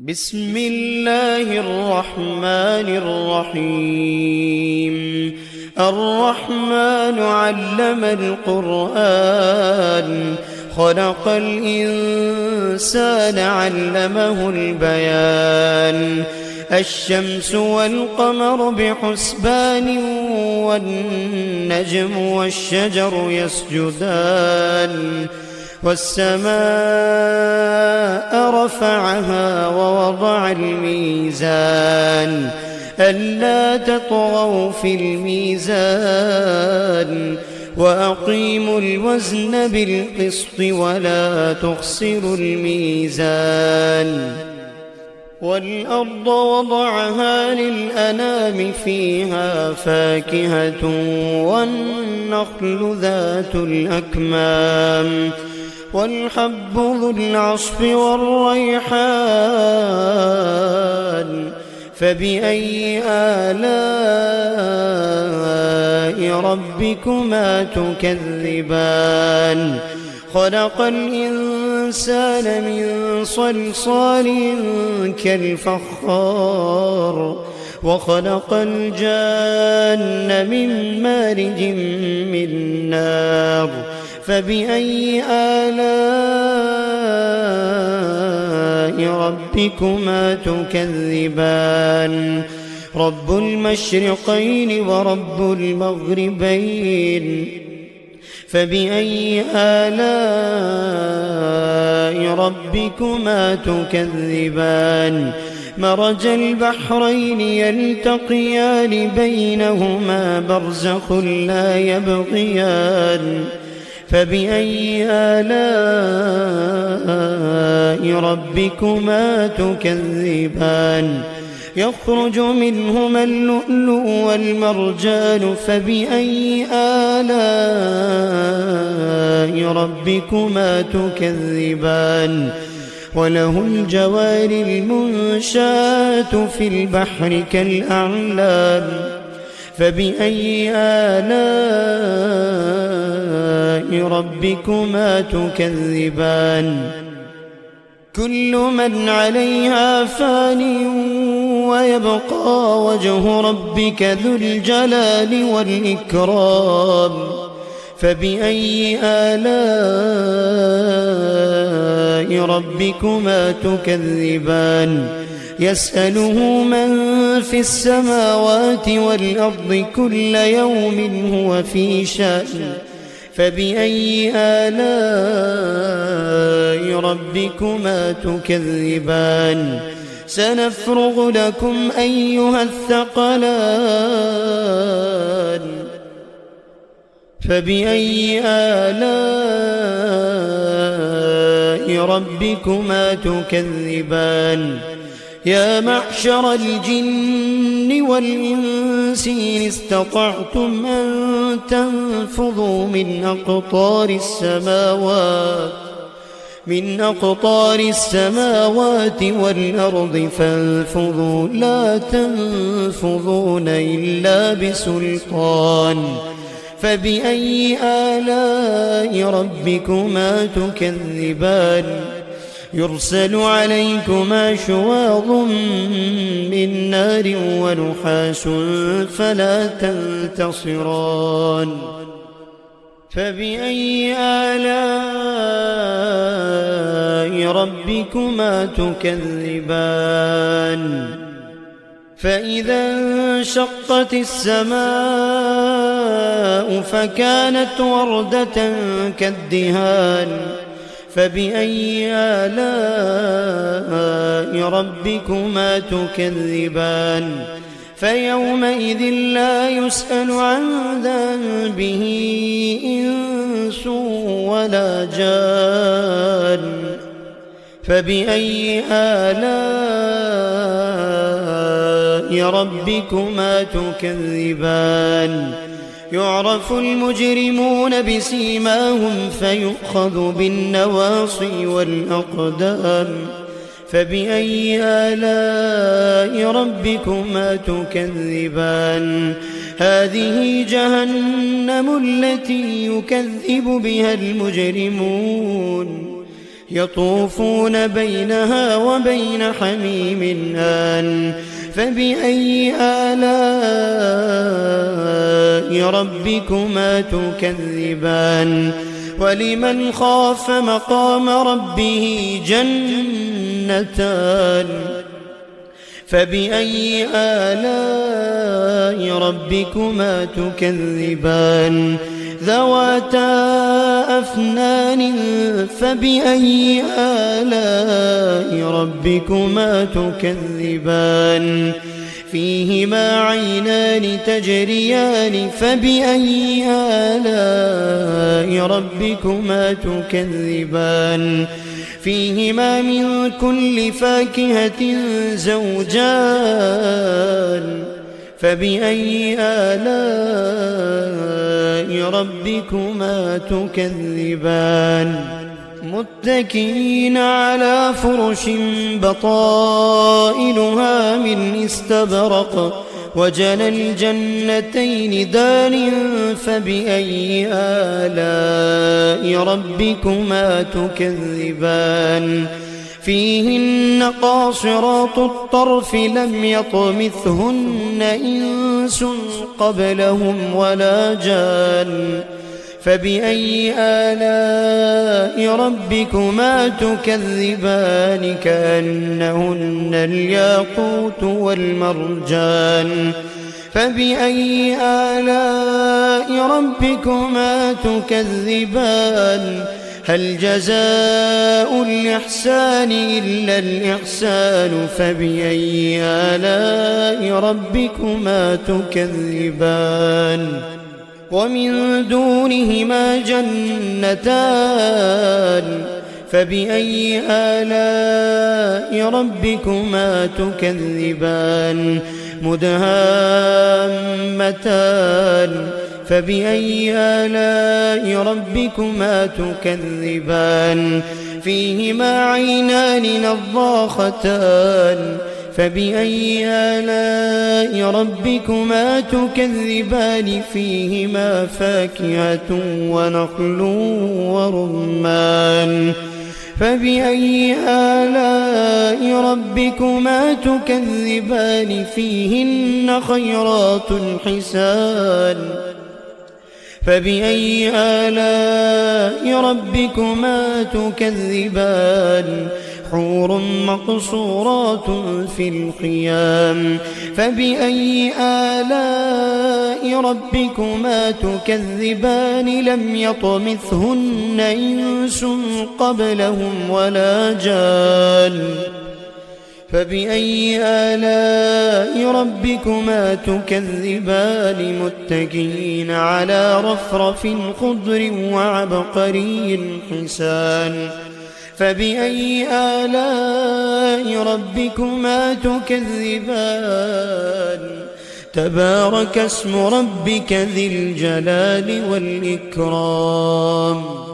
بسم الله الرحمن الرحيم. الرحمن علم القرآن، خلق الإنسان علمه البيان. الشمس والقمر بحسبان، والنجم والشجر يسجدان. والسماء رفعها ووضع الميزان، ألا تطغوا في الميزان، وأقيموا الوزن بالقسط ولا تخسروا الميزان. والأرض وضعها للأنام، فيها فاكهة والنخل ذات الأكمام، والحب ذو العصف والريحان. فبأي آلاء ربكما تكذبان؟ خلق الإنسان من صلصال كالفخار، وخلق الجان من مارج من نار. فبأي آلاء ربكما تكذبان؟ رب المشرقين ورب المغربين. فبأي آلاء ربكما تكذبان؟ مرج البحرين يلتقيان، بينهما برزخ لا يبغيان. فبأي آلاء ربكما تكذبان؟ يخرج منهما اللؤلؤ والمرجان. فبأي آلاء ربكما تكذبان؟ وله الجوار المنشآت في البحر كالأعلام. فبأي آلاء ربكما تكذبان؟ كل من عليها فان، ويبقى وجه ربك ذو الجلال والإكرام. فبأي آلاء ربكما تكذبان؟ يسأله من في السماوات والأرض، كل يوم هو في شأن. فبأي آلاء ربكما تكذبان؟ سنفرغ لكم أيها الثقلان. فبأي آلاء ربكما تكذبان؟ يا معشر الجن والإنس، إن استطعتم أن تنفذوا من أقطار السماوات والأرض فانفذوا، لا تنفذون إلا بسلطان. فبأي آلاء ربكما تكذبان؟ يرسل عليكما شواظ من نار ونحاس فلا تنتصران. فبأي آلاء ربكما تكذبان؟ فإذا انشقت السماء فكانت وردة كالدهان. فبأي آلاء ربكما تكذبان؟ فيومئذ لا يسأل عن ذنبه إنس ولا جان. فبأي آلاء ربكما تكذبان؟ يعرف المجرمون بسيماهم، فيؤخذ بالنواصي والأقدام. فبأي آلاء ربكما تكذبان؟ هذه جهنم التي يكذب بها المجرمون. يطوفون بينها وبين حميم آن فبأي آلاء ربكما تكذبان ولمن خاف مقام ربه جنتان فبأي آلاء ربكما تكذبان ذواتا أفنان فبأي آلاء ربكما تكذبان فيهما عينان تجريان فبأي آلاء ربكما تكذبان فيهما من كل فاكهة زوجان فبأي آلاء ربكما تكذبان متكئين على فرش بطائلها من استبرق وجنى الجنتين دان فبأي آلاء ربكما تكذبان فيهن قاصرات الطرف لم يطمثهن إنس قبلهم ولا جان فبأي آلاء ربكما تكذبان كأنهن الياقوت والمرجان فبأي آلاء ربكما تكذبان هل جزاء الإحسان إلا الإحسان فبأي آلاء ربكما تكذبان ومن دونهما جنتان فبأي آلاء ربكما تكذبان مدهامتان فبأي آلاء ربكما تكذبان فيهما عينان نضاختان فبأي آلاء ربكما تكذبان فيهما فاكهة ونخل ورمان فبأي آلاء ربكما تكذبان فيهن خيرات حسان فبأي آلاء ربكما تكذبان حور مقصورات في الخيام فبأي آلاء ربكما تكذبان لم يطمثهن إنس قبلهم ولا جان فبأي آلاء ربكما تكذبان متكئين على رفرف خضر وعبقري حسان فبأي آلاء ربكما تكذبان تبارك اسم ربك ذي الجلال والإكرام